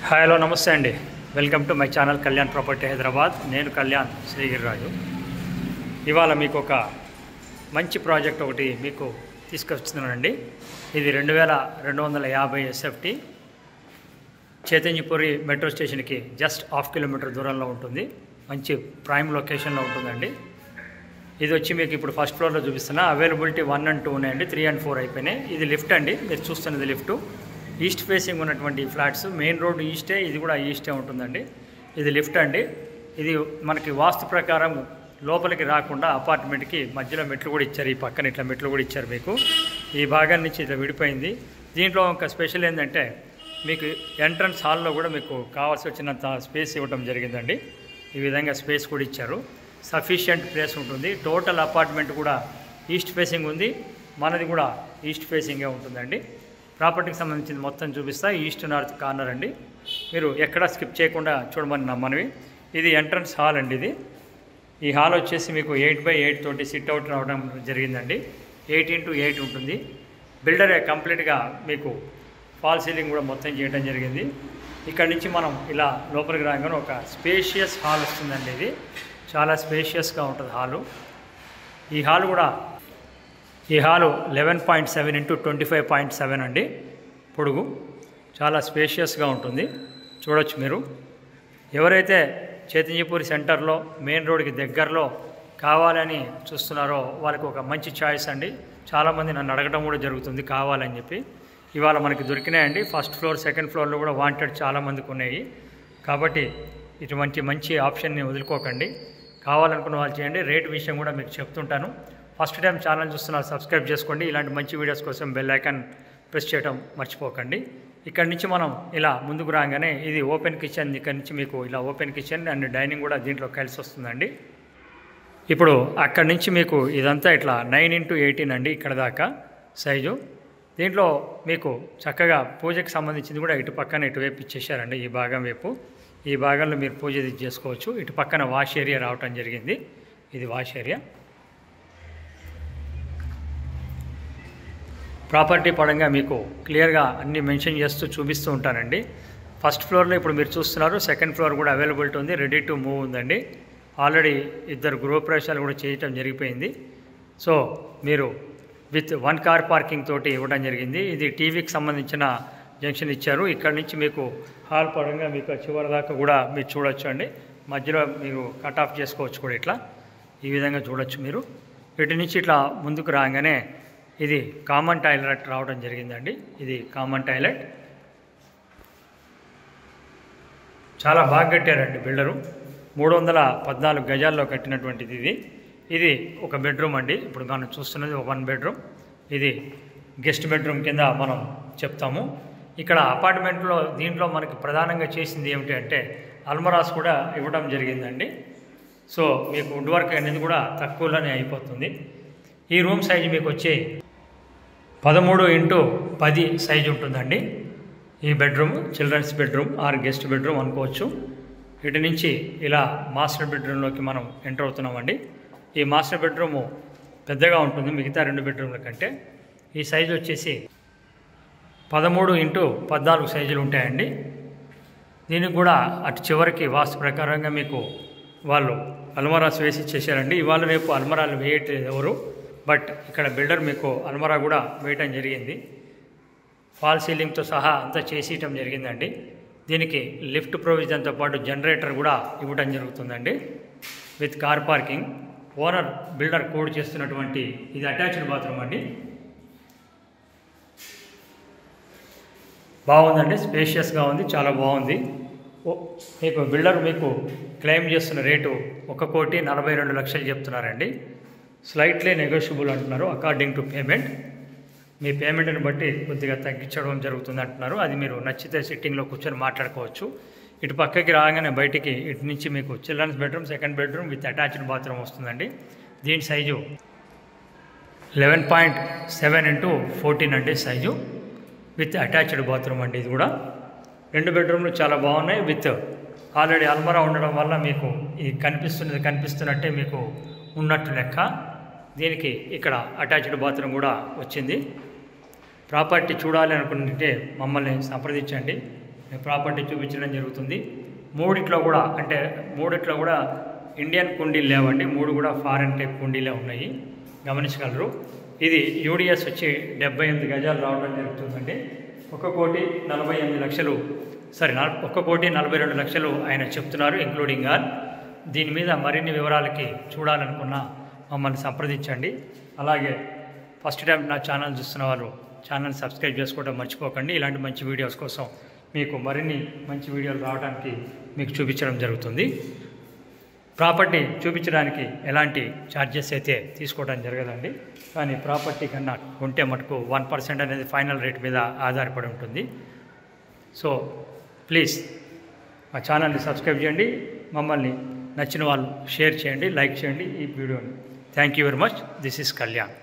Hi hello నమస్తే అండి. Welcome to my channel Kalyan property Hyderabad. నేను కళ్యాణ్ శ్రీగిరిరాజు. ఇవాళ మీకు ఒక మంచి ప్రాజెక్ట్ ఒకటి మీకు తీసుకొస్తున్నానండి. ఇది 2250 SFT చైతన్యపురి మెట్రో స్టేషన్కి జస్ట్ హాఫ్ కిలోమీటర్ దూరంలో ఉంటుంది. మంచి ప్రైమ్ లొకేషన్లో ఉంటుందండి. ఇది వచ్చి మీకు ఇప్పుడు ఫస్ట్ ఫ్లోర్లో చూపిస్తున్నా. అవైలబిలిటీ 1 and 2 ఉన్నాయండి. 3 and 4 అయిపోయినాయి. ఇది లిఫ్ట్ అండి. మీరు చూస్తున్నది లిఫ్ట్. ఈస్ట్ ఫేసింగ్ ఉన్నటువంటి ఫ్లాట్స్. మెయిన్ రోడ్ ఈస్టే, ఇది కూడా ఈస్టే ఉంటుందండి. ఇది లిఫ్ట్ అండి. ఇది మనకి వాస్తు ప్రకారం లోపలికి రాకుండా అపార్ట్మెంట్కి మధ్యలో మెట్లు కూడా ఇచ్చారు. ఈ పక్కన ఇట్లా మెట్లు కూడా ఇచ్చారు. మీకు ఈ భాగం నుంచి ఇట్లా విడిపోయింది. దీంట్లో ఒక స్పెషల్ ఏంటంటే మీకు ఎంట్రన్స్ హాల్లో కూడా మీకు కావాల్సి వచ్చినంత స్పేస్ ఇవ్వడం జరిగిందండి. ఈ విధంగా స్పేస్ కూడా ఇచ్చారు. సఫిషియంట్ ప్లేస్ ఉంటుంది. టోటల్ అపార్ట్మెంట్ కూడా ఈస్ట్ ఫేసింగ్ ఉంది. మనది కూడా ఈస్ట్ ఫేసింగే ఉంటుందండి. ప్రాపర్టీకి సంబంధించింది మొత్తం చూపిస్తా. ఈస్ట్ నార్త్ కార్నర్ అండి. మీరు ఎక్కడా స్కిప్ చేయకుండా చూడమని నా మనవి. ఇది ఎంట్రన్స్ హాల్ అండి. ఇది ఈ హాల్ వచ్చేసి మీకు 8x8 తోటి సిట్అవుట్ రావడం జరిగిందండి. 8 into 8 ఉంటుంది. బిల్డరే కంప్లీట్గా మీకు ఫాల్ సీలింగ్ కూడా మొత్తం చేయడం జరిగింది. ఇక్కడ నుంచి మనం ఇలా లోపలికి రాగానే ఒక స్పేషియస్ హాల్ వస్తుందండి. ఇది చాలా స్పేషియస్గా ఉంటుంది హాలు. ఈ హాల్ 11.7 into 25.7 అండి పొడుగు. చాలా స్పేషియస్గా ఉంటుంది. చూడొచ్చు మీరు. ఎవరైతే చైతన్యపురి సెంటర్లో మెయిన్ రోడ్కి దగ్గరలో కావాలని చూస్తున్నారో వాళ్ళకి ఒక మంచి చాయిస్ అండి. చాలామంది నన్ను అడగడం కూడా జరుగుతుంది కావాలని చెప్పి. ఇవాళ మనకి దొరికినాయండి. ఫస్ట్ ఫ్లోర్, సెకండ్ ఫ్లోర్లో కూడా వాంటెడ్ చాలామందికి ఉన్నాయి. కాబట్టి ఇటువంటి మంచి ఆప్షన్ని వదులుకోకండి. కావాలనుకున్న వాళ్ళు చేయండి. రేట్ విషయం కూడా మీకు చెప్తుంటాను. ఫస్ట్ టైం ఛానల్ చూస్తున్నారు, సబ్స్క్రైబ్ చేసుకోండి. ఇలాంటి మంచి వీడియోస్ కోసం బెల్ ఐకాన్ ప్రెస్ చేయడం మర్చిపోకండి. ఇక్కడ నుంచి మనం ఇలా ముందుకు రాగానే ఇది ఓపెన్ కిచెన్. ఇక్కడ నుంచి మీకు ఇలా ఓపెన్ కిచెన్ అండ్ డైనింగ్ కూడా దీంట్లో కలిసి వస్తుందండి. ఇప్పుడు అక్కడి నుంచి మీకు ఇదంతా ఇట్లా 9 into 18 అండి ఇక్కడ దాకా సైజు. దీంట్లో మీకు చక్కగా పూజకి సంబంధించింది కూడా ఇటు పక్కన ఇటువైపు ఇచ్చేసారండి. ఈ భాగం వైపు, ఈ భాగంలో మీరు పూజ చేసుకోవచ్చు. ఇటు పక్కన వాష్ ఏరియా రావటం జరిగింది. ఇది వాష్ ఏరియా. ప్రాపర్టీ పరంగా మీకు క్లియర్గా అన్నీ మెన్షన్ చేస్తూ చూపిస్తూ ఉంటానండి. ఫస్ట్ ఫ్లోర్లో ఇప్పుడు మీరు చూస్తున్నారు. సెకండ్ ఫ్లోర్ కూడా అవైలబిలిటీ ఉంది. రెడీ టు మూవ్ ఉందండి. ఆల్రెడీ 2 గృహప్రవేశాలు కూడా చేయటం జరిగిపోయింది. సో మీరు విత్ 1 car పార్కింగ్ తోటి ఇవ్వడం జరిగింది. ఇది టీవీకి సంబంధించిన జంక్షన్ ఇచ్చారు. ఇక్కడ నుంచి మీకు హాల్ పరంగా మీకు చివరి దాకా కూడా మీరు చూడొచ్చు అండి. మధ్యలో మీరు కట్ ఆఫ్ చేసుకోవచ్చు కూడా. ఇట్లా ఈ విధంగా చూడొచ్చు మీరు. ఇటు నుంచి ఇట్లా ముందుకు రాగానే ఇది కామన్ టాయిలెట్ రావడం జరిగిందండి. ఇది కామన్ టాయిలెట్. చాలా బాగా కట్టారండి బిల్డరు. 314 గజాల్లో కట్టినటువంటిది ఇది. ఇది ఒక బెడ్రూమ్ అండి. ఇప్పుడు మనం చూస్తున్నది 1 bedroom. ఇది గెస్ట్ బెడ్రూమ్ కింద మనం చెప్తాము. ఇక్కడ అపార్ట్మెంట్లో దీంట్లో మనకి ప్రధానంగా చేసింది ఏమిటి అంటే అల్మరాస్ కూడా ఇవ్వడం జరిగిందండి. సో మీకు వుడ్ వర్క్ అనేది కూడా తక్కువలోనే అయిపోతుంది. ఈ రూమ్ సైజు మీకు వచ్చి 13 into 10 సైజు ఉంటుందండి. ఈ bedroom children's bedroom or guest bedroom అనుకోవచ్చు. ఇటు నుంచి ఇలా మాస్టర్ బెడ్రూమ్లోకి మనం ఎంటర్ అవుతున్నామండి. ఈ మాస్టర్ బెడ్రూము పెద్దగా ఉంటుంది మిగతా 2 బెడ్రూమ్ల కంటే. ఈ సైజు వచ్చేసి 13 into 14 సైజులు ఉంటాయండి. దీనికి కూడా అటు చివరికి వాస్తు ప్రకారంగా మీకు వాళ్ళు అల్మరాస్ వేసి చేశారండి. ఇవాళ రేపు అల్మరాలు వేయట్లేదు ఎవరు, బట్ ఇక్కడ బిల్డర్ మీకు అల్మరా కూడా వేయటం జరిగింది. ఫాల్ సీలింగ్తో సహా అంతా చేసేయటం జరిగిందండి. దీనికి లిఫ్ట్ ప్రొవిజన్తో పాటు జనరేటర్ కూడా ఇవ్వడం జరుగుతుందండి with car parking. Owner builder code చేస్తున్నటువంటి ఇది అటాచ్డ్ బాత్రూమ్ అండి. బాగుందండి. స్పేషియస్గా ఉంది. చాలా బాగుంది. మీకు బిల్డర్ మీకు క్లెయిమ్ చేస్తున్న రేటు 1,42,00,000 చెప్తున్నారండి. స్లైట్లీ నెగోషియబుల్ అంటున్నారు అకార్డింగ్ టు పేమెంట్. మీ పేమెంట్ని బట్టి కొద్దిగా తగ్గించడం జరుగుతుంది అంటున్నారు. అది మీరు నచ్చితే సిట్టింగ్లో కూర్చొని మాట్లాడుకోవచ్చు. ఇటు పక్కకి రాగానే బయటికి ఇటు నుంచి మీకు children's bedroom, second bedroom with attached bathroom వస్తుందండి. దీని సైజు 11.7 into 14 అండి సైజు విత్ అటాచ్డ్ బాత్రూమ్ అండి. ఇది కూడా 2 బెడ్రూమ్లు చాలా బాగున్నాయి. విత్ ఆల్రెడీ అల్మరా ఉండడం వల్ల మీకు ఇది కనిపిస్తున్నట్టే మీకు ఉన్నట్టు లెక్క. దీనికి ఇక్కడ అటాచ్డ్ బాత్రూమ్ కూడా వచ్చింది. ప్రాపర్టీ చూడాలి అనుకుంటే మమ్మల్ని సంప్రదించండి. ప్రాపర్టీ చూపించడం జరుగుతుంది. మూడిట్లో కూడా ఇండియన్ కుండీలు లేవండి, 3 కూడా ఫారెన్ టైప్ కుండీలే ఉన్నాయి, గమనించగలరు. ఇది యూడిఎస్ వచ్చి 78 గజాలు రావడం జరుగుతుందండి. 1,48,00,000 1,42 లక్షలు ఆయన చెప్తున్నారు ఇంక్లూడింగ్ ఆల్. దీని మీద మరిన్ని వివరాలకి చూడాలనుకున్న మమ్మల్ని సంప్రదించండి. అలాగే ఫస్ట్ టైం నా ఛానల్ చూస్తున్న వాళ్ళు ఛానల్ సబ్స్క్రైబ్ చేసుకోవడం మర్చిపోకండి. ఇలాంటి మంచి వీడియోస్ కోసం మీకు మరిన్ని మంచి వీడియోలు రావడానికి మీకు చూపించడం జరుగుతుంది. ప్రాపర్టీ చూపించడానికి ఎలాంటి ఛార్జెస్ అయితే తీసుకోవడం జరగదండి, కానీ ప్రాపర్టీ కన్నా ఉంటే మటుకు 1% అనేది ఫైనల్ రేట్ మీద ఆధారపడి ఉంటుంది. సో ప్లీజ్ మా ఛానల్ని సబ్స్క్రైబ్ చేయండి, మమ్మల్ని నచ్చిన వాళ్ళు షేర్ చేయండి, లైక్ చేయండి ఈ వీడియోని. Thank you very much. This is Kalyan.